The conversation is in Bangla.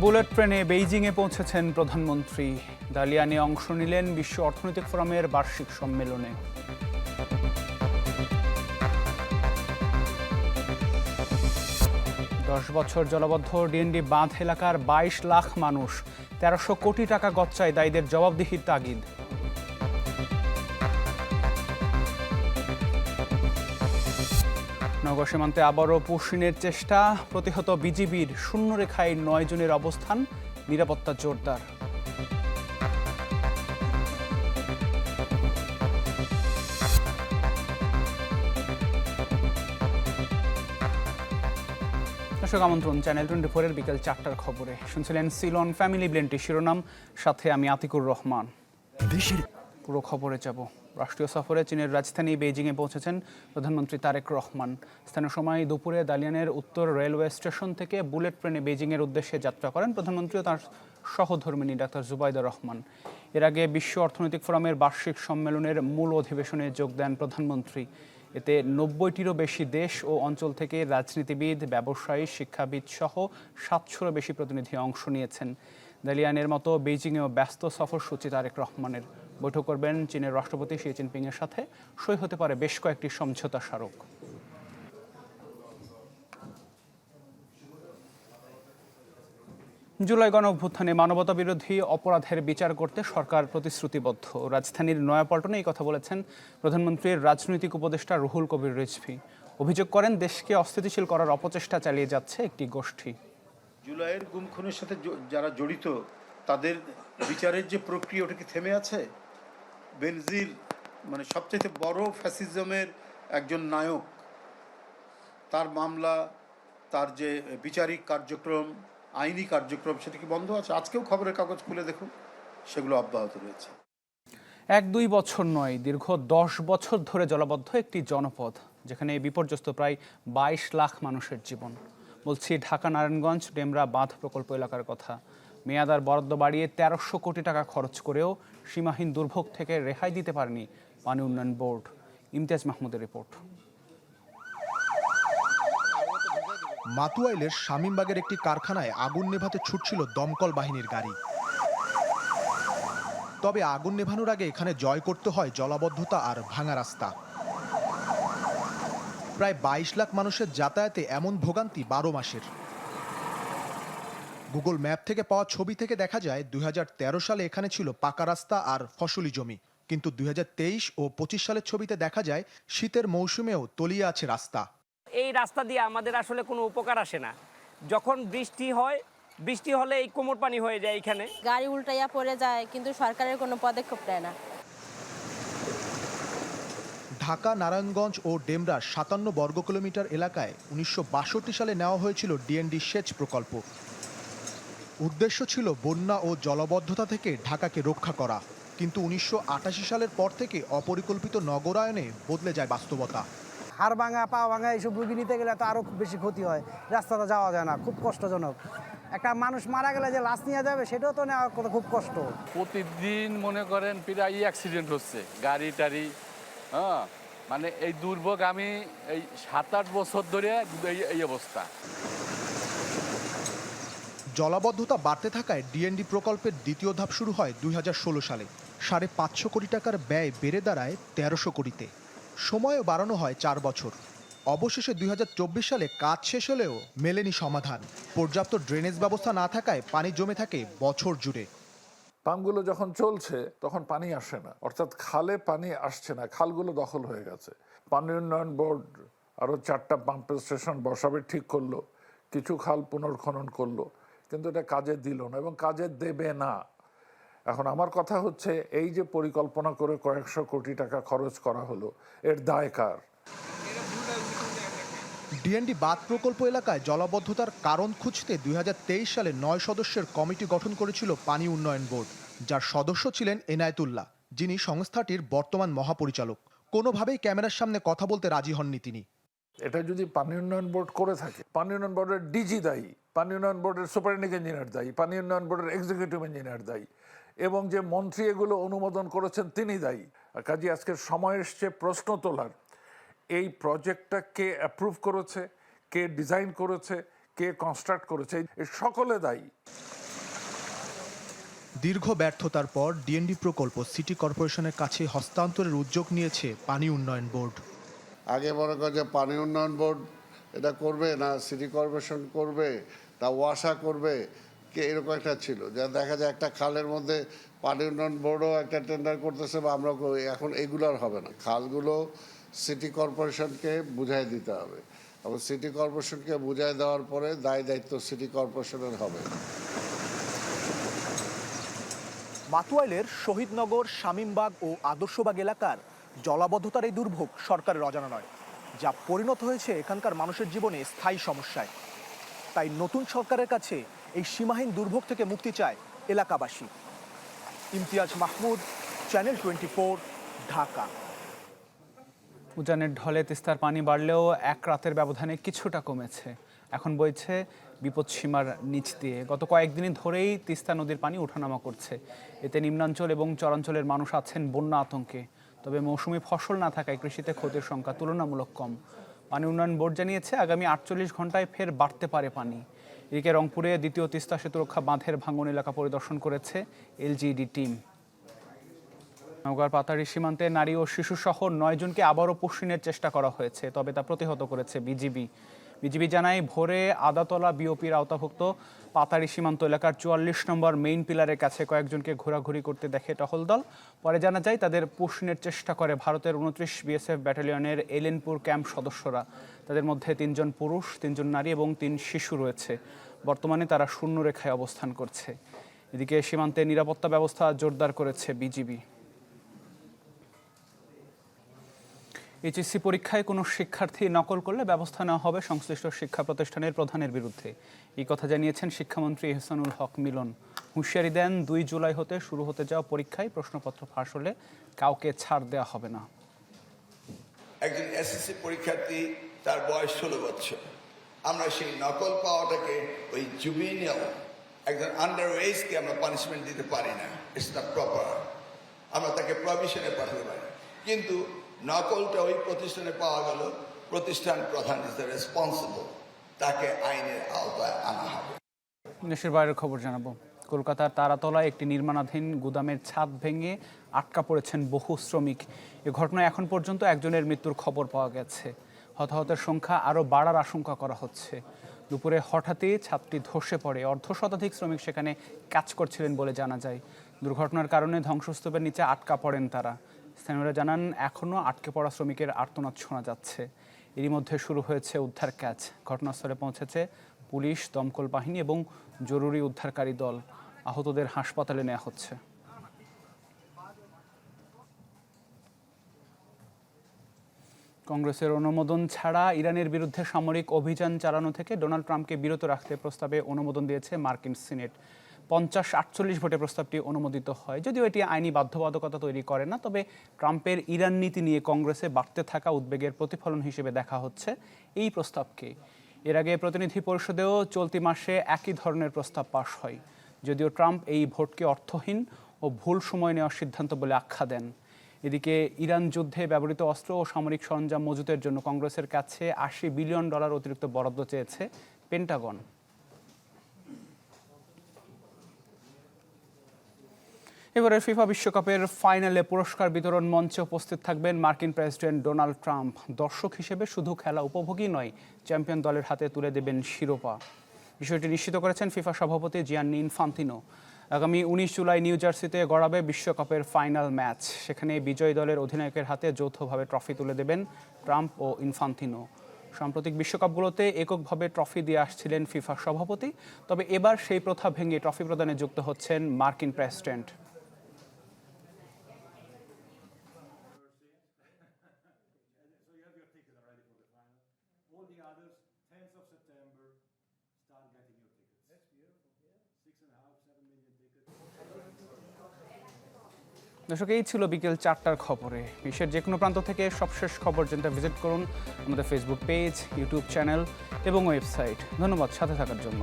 বুলেট ট্রেনে বেইজিংয়ে পৌঁছেছেন প্রধানমন্ত্রী। দালিয়ানে অংশ নিলেন বিশ্ব অর্থনৈতিক ফোরামের বার্ষিক সম্মেলনে। দশ বছর জলাবদ্ধ ডিএনডি বাঁধ এলাকার ২২ লাখ মানুষ, ১৩০০ কোটি টাকা গচ্চায় দায়ীদের জবাবদিহির তাগিদ। নগর সীমান্তে আবারও পুশিনের চেষ্টা, প্রতিহত বিজিবির, শূন্যরেখায় ৯ জনের অবস্থান, নিরাপত্তা জোরদার। দর্শক আমন্ত্রণ চ্যানেল 24-এর বিকেল ৪টার খবরে। শুনছিলেন সিলন ফ্যামিলি ব্লেন্ডটি শিরোনাম, সাথে আমি আতিকুর রহমান। পুরো খবরে যাব। রাষ্ট্রীয় সফরে চীনের রাজধানী বেইজিংয়ে পৌঁছেছেন প্রধানমন্ত্রী তারেক রহমান। স্থানীয় সময় দুপুরে দালিয়ানের উত্তর রেলওয়ে স্টেশন থেকে বুলেট ট্রেনে বেইজিংয়ের উদ্দেশ্যে যাত্রা করেন প্রধানমন্ত্রী ও তাঁর সহধর্মিণী ডাক্তার জুবাইদা রহমান। এর আগে বিশ্ব অর্থনৈতিক ফোরামের বার্ষিক সম্মেলনের মূল অধিবেশনে যোগ দেন প্রধানমন্ত্রী। এতে ৯০টিরও বেশি দেশ ও অঞ্চল থেকে রাজনীতিবিদ, ব্যবসায়ী, শিক্ষাবিদ সহ ৭০০রও বেশি প্রতিনিধি অংশ নিয়েছেন। দালিয়ানের মতো বেইজিংয়েও ব্যস্ত সফরসূচি তারেক রহমানের। বৈঠক করবেন চীনের রাষ্ট্রপতি শি জিনপিংয়ের সাথে। সই হতে পারে বেশ কয়েকটি সমঝোতা স্মারক। জুলাই গণঅভ্যুত্থানে মানবতাবিরোধী অপরাধের বিচার করতে সরকার প্রতিশ্রুতিবদ্ধ। রাজধানীর নয়াপল্টনে এই কথা বলেছেন প্রধানমন্ত্রীর রাজনৈতিক উপদেষ্টা রুহুল কবির রিজভী। অভিযোগ করেন, দেশকে অস্থিতিশীল করার অপচেষ্টা চালিয়ে যাচ্ছে একটি গোষ্ঠী। জুলাইয়ের গুম খুনের সাথে যারা জড়িত তাদের বিচারের যে প্রক্রিয়া, ওটা কি থেমে আছে? বেনজির মানে সবচেয়ে বড় ফ্যাসিজমের একজন নায়ক, তার মামলা, তার যে বিচারিক কার্যক্রম, আইনি কার্যক্রম, সেটা কি বন্ধ আছে? আজকেও খবরের কাগজ খুলে দেখুন, সেগুলো অব্যাহত রয়েছে। ১-২ বছর নয়, দীর্ঘ ১০ বছর ধরে জলাবদ্ধ একটি জনপদ, যেখানে বিপর্যস্ত প্রায় ২২ লাখ মানুষের জীবন। বলছি ঢাকা নারায়ণগঞ্জ ডেমরা বাঁধ প্রকল্প এলাকার কথা। মেয়াদ আর বরাদ্দ বাড়িয়ে ১৩০০ কোটি টাকা খরচ করেও সীমাহীন দুর্ভোগ থেকে রেহাই দিতে পারেনি পানি উন্নয়ন বোর্ড। ইমতিয়াজ মাহমুদের রিপোর্ট। মাতুয়াইলের শামীমবাগের একটি কারখানায় আগুন নেভাতে ছুটছিল দমকল বাহিনীর গাড়ি। তবে আগুন নেভানোর আগে এখানে জয় করতে হয় জলাবদ্ধতা আর ভাঙা রাস্তা। প্রায় ২২ লাখ মানুষের যাতায়াতে এমন ভোগান্তি ১২ মাসের। গুগল ম্যাপ থেকে পাওয়া ছবি থেকে দেখা যায় ২০১৩ সালে এখানে ছিল পাকা রাস্তা আর ফসলি জমি, কিন্তু ২০২৩ ও ২৫ সালের ছবিতে দেখা যায় শীতের মৌসুমেও তলিয়ে আছে রাস্তা। এই রাস্তা দিয়ে আমাদের আসলে কোনো উপকার আসে না। যখন বৃষ্টি হয়, বৃষ্টি হলে এই কোমর পানি হয়ে যায়, এখানে গাড়ি উল্টাইয়া পড়ে যায়, কিন্তু সরকারের কোনো পদক্ষেপ নেয় না। ঢাকা নারায়ণগঞ্জ ও ডেমরার ৫৭ বর্গ কিলোমিটার এলাকায় ১৯৬২ সালে নেওয়া হয়েছিল ডিএনডি সেচ প্রকল্প। উদ্দেশ্য ছিল বন্যা ও জলাবদ্ধতা থেকে ঢাকাকে রক্ষা করা, কিন্তু ১৯৮৮ সালের পর থেকে অপরিকল্পিত নগরায়নে বদলে যায় বাস্তবতা। হাড় ভাঙা, পা ভাঙা এইসব রুগী নিতে গেলে তো আরও খুব বেশি ক্ষতি হয়, রাস্তাটা যাওয়া যায় না, খুব কষ্টজনক। একটা মানুষ মারা গেলে যে লাশ নিয়ে যাবে, সেটাও তো নেওয়া খুব কষ্ট। প্রতিদিন মনে করেন প্রায় অ্যাক্সিডেন্ট হচ্ছে, গাড়ি টাড়ি। হ্যাঁ, মানে এই দুর্ভোগ আমি এই ৭-৮ বছর ধরে এই অবস্থা। জলাবদ্ধতা বাড়তে থাকায় ডিএনডি প্রকল্পের দ্বিতীয় ধাপ শুরু হয় ২০১৬ সালে। ৫৫০ কোটি টাকার ব্যয় বেড়ে দাঁড়ায় ১৩০০ কোটিতে। সময়ও বাড়ানো হয় ৪ বছর। অবশেষে ২০২৪ সালে কাজ শেষ হলেও মেলেনি সমাধান। পর্যাপ্ত ড্রেনেজ ব্যবস্থা না থাকায় পানি জমে থাকে বছর জুড়ে। পাম্পগুলো যখন চলছে তখন পানি আসে না, অর্থাৎ খালে পানি আসছে না, খালগুলো দখল হয়ে গেছে। পানি উন্নয়ন বোর্ড আরও ৪টা পাম্পের স্টেশন বসাবে ঠিক করলো, কিছু খাল পুনর্খনন করলো, কিন্তু এটা কাজে দিল না এবং কাজে দেবে না। এখন আমার কথা হচ্ছে, এই যে পরিকল্পনা করে কয়েকশো কোটি টাকা খরচ করা হলো, এর দায় কার? ডিএনডি বাঁধ প্রকল্প এলাকায় জলাবদ্ধতার কারণ খুঁজতে ২০২৩ সালে ৯ সদস্যের কমিটি গঠন করেছিল পানি উন্নয়ন বোর্ড, যার সদস্য ছিলেন এনায়েতুল্লাহ, যিনি সংস্থাটির বর্তমান মহাপরিচালক। কোনোভাবেই ক্যামেরার সামনে কথা বলতে রাজি হননি তিনি। এটা যদি পানি উন্নয়ন বোর্ড করে থাকে, পানি উন্নয়ন বোর্ডের ডিজি দায়ী, পানি উন্নয়ন বোর্ডের সুপারিনটেন্ডিং ইঞ্জিনিয়ার দায়ী, পানি উন্নয়ন বোর্ডের এক্সিকিউটিভ ইঞ্জিনিয়ার দায়ী, এবং যে মন্ত্রী এগুলো অনুমোদন করেছেন তিনি দায়ী। কাজে আজকের সময় এসছে প্রশ্ন তোলার, এই প্রজেক্টটা কে অ্যাপ্রুভ করেছে, কে ডিজাইন করেছে, কে কনস্ট্রাক্ট করেছে, এই সকলে দায়ী। দীর্ঘ ব্যর্থতার পর ডিএনডি প্রকল্প সিটি কর্পোরেশনের কাছে হস্তান্তরের উদ্যোগ নিয়েছে পানি উন্নয়ন বোর্ড। আগে মনে কর যে পানি উন্নয়ন বোর্ড এটা করবে না সিটি কর্পোরেশন করবে, তা ওয়াসা করবে, কে এরকম একটা ছিল, যা দেখা যায় একটা খালের মধ্যে পানি উন্নয়ন বোর্ডও একটা টেন্ডার করতেছে বা আমরা এখন এগুলো আর হবে না। খালগুলো সিটি কর্পোরেশনকে বুঝাই দিতে হবে এবং সিটি কর্পোরেশনকে বুঝাই দেওয়ার পরে দায়িত্ব সিটি কর্পোরেশনের হবে। মাতুয়াইলের শহীদনগর, শামীমবাগ ও আদর্শবাগ এলাকার জলাবদ্ধতার এই দুর্ভোগ সরকারের অজানা নয়, যা পরিণত হয়েছে এখানকার মানুষের জীবনে স্থায়ী সমস্যায়। তাই নতুন সরকারের কাছে এই সীমাহীন দুর্ভোগ থেকে মুক্তি চায় এলাকাবাসী। ইমতিয়াজ মাহমুদ, চ্যানেল 24, ঢাকা। উজানের ঢলে তিস্তার পানি বাড়লেও এক রাতের ব্যবধানে কিছুটা কমেছে। এখন বইছে বিপদসীমার নিচ দিয়ে। গত কয়েকদিন ধরেই তিস্তা নদীর পানি ওঠানামা করছে। এতে নিম্নাঞ্চল এবং চরাঞ্চলের মানুষ আছেন বন্যা আতঙ্কে। তবে মৌসুমি ফসল না থাকায় কৃষিতে ক্ষতির সংখ্যা তুলনামূলক কম। পানি উন্নয়ন বোর্ড জানিয়েছে আগামী 48 ঘন্টায় ফের বাড়তে পারে পানি। এদিকে রংপুরে দ্বিতীয় তিস্তা সেতুরক্ষা বাঁধের ভাঙন এলাকা পরিদর্শন করেছে এলজিইডি টিম। নওগাঁর পাতাড়ি সীমান্তে নারী ও শিশুসহ 9 জনকে আবারও পুষ্টিনের চেষ্টা করা হয়েছে, তবে তা প্রতিহত করেছে বিজিবি জানায় ভোরে আদাতলা বিওপির আওতাভুক্ত পাতাড়ি সীমান্ত এলাকার 44 নম্বর মেইন পিলারের কাছে কয়েকজনকে ঘোরাঘুরি করতে দেখে টহল দল। পরে জানা যায় তাদের পুষ্টিনের চেষ্টা করে ভারতের 29 বিএসএফ ব্যাটালিয়নের এলেনপুর ক্যাম্প সদস্যরা। তাদের মধ্যে 3 জন পুরুষ, 3 জন নারী এবং 3 শিশু রয়েছে। বর্তমানে তারা শূন্যরেখায় অবস্থান করছে। এদিকে সীমান্তে নিরাপত্তা ব্যবস্থা জোরদার করেছে বিজিবি। এইচএসসি পরীক্ষায় কোনো শিক্ষার্থী নকল করলে ব্যবস্থা নেওয়া হবে সংশ্লিষ্ট শিক্ষা প্রতিষ্ঠানের প্রধানের বিরুদ্ধে। এই কথা জানিয়েছেন শিক্ষামন্ত্রী এহসানুল হক মিলন। হুঁশিয়ারি দেন 2 জুলাই হতে শুরু হতে যাওয়া পরীক্ষায় প্রশ্নপত্র ফাঁস হলে কাউকে ছাড় দেওয়া হবে না। একজন এসএসসি পরীক্ষার্থী, তার বয়স 16 বছর। আমরা সেই নকল পাওয়াটাকে ওই জুবিনিয়াল একজন আন্ডার এজকে আমরা পানিশমেন্ট দিতে পারি না। It's not proper. আমরা তাকে প্রভিশনে পাঠাতে পারি, কিন্তু নকলটা ওই প্রতিষ্ঠানে পাওয়া গেল, প্রতিষ্ঠান প্রধান ইজ দ্য রেসপন্সিবল, তাকে আইনের আওতায় আনা হবে। দেশের বাইরের খবর জানাবো। কলকাতার তারাতলায় একটি নির্মাণাধীন গুদামের ছাদ ভেঙে আটকা পড়েছেন বহু শ্রমিক। এ ঘটনায় এখন পর্যন্ত একজনের মৃত্যুর খবর পাওয়া গেছে। হতাহতের সংখ্যা আরও বাড়ার আশঙ্কা করা হচ্ছে। দুপুরে হঠাৎই ছাদটি ধসে পড়ে। অর্ধশতাধিক শ্রমিক সেখানে কাজ করছিলেন বলে জানা যায়। দুর্ঘটনার কারণে ধ্বংসস্তূপের নিচে আটকা পড়েন তারা। স্থানীয়রা জানান এখনও আটকে পড়া শ্রমিকের আর্তনাদ শোনা যাচ্ছে। এরই মধ্যে শুরু হয়েছে উদ্ধার কাজ। ঘটনাস্থলে পৌঁছেছে পুলিশ, দমকল বাহিনী এবং জরুরি উদ্ধারকারী দল। আহতদের হাসপাতালে নেওয়া হচ্ছে। কংগ্রেসের অনুমোদন ছাড়া ইরানের বিরুদ্ধে সামরিক অভিযান চালানো থেকে ডোনাল্ড ট্রাম্পকে বিরত রাখতে প্রস্তাবে অনুমোদন দিয়েছে মার্কিন সিনেট। 50-48 ভোটে প্রস্তাবটি অনুমোদিত হয়। যদিও এটি আইনি বাধ্যবাধকতা তৈরি করে না, তবে ট্রাম্পের ইরান নীতি নিয়ে কংগ্রেসে বাড়তে থাকা উদ্বেগের প্রতিফলন হিসেবে দেখা হচ্ছে এই প্রস্তাবকে। এর আগে প্রতিনিধি পরিষদেও চলতি মাসে একই ধরনের প্রস্তাব পাশ হয়। যদিও ট্রাম্প এই ভোটকে অর্থহীন ও ভুল সময় নেওয়ার সিদ্ধান্ত বলে আখ্যা দেন। এদিকে ইরান যুদ্ধে ব্যবহৃত অস্ত্র ও সামরিক সরঞ্জাম মজুতের জন্য কংগ্রেসের কাছে $80 বিলিয়ন অতিরিক্ত বরাদ্দ চেয়েছে পেন্টাগন। এবারে ফিফা বিশ্বকাপের ফাইনালে পুরস্কার বিতরণ মঞ্চে উপস্থিত থাকবেন মার্কিন প্রেসিডেন্ট ডোনাল্ড ট্রাম্প। দর্শক হিসেবে শুধু খেলা উপভোগই নয়, চ্যাম্পিয়ন দলের হাতে তুলে দেবেন শিরোপা। বিষয়টি নিশ্চিত করেছেন ফিফা সভাপতি জিয়ান্নি ইনফান্তিনো। আগামী 19 জুলাই নিউ জার্সিতে গড়াবে বিশ্বকাপের ফাইনাল ম্যাচ। সেখানে বিজয়ী দলের অধিনায়কের হাতে যৌথভাবে ট্রফি তুলে দেবেন ট্রাম্প ও ইনফান্তিনো। সাম্প্রতিক বিশ্বকাপগুলোতে এককভাবে ট্রফি দিয়ে আসছিলেন ফিফা সভাপতি, তবে এবার সেই প্রথা ভেঙে ট্রফি প্রদানে যুক্ত হচ্ছেন মার্কিন প্রেসিডেন্ট। দর্শক, এই ছিল বিকেল 4টার খবরে। বিশ্বের যে কোনো প্রান্ত থেকে সবশেষ খবর জানতে ভিজিট করুন আমাদের ফেসবুক পেজ, ইউটিউব চ্যানেল এবং ওয়েবসাইট। ধন্যবাদ সাথে থাকার জন্য।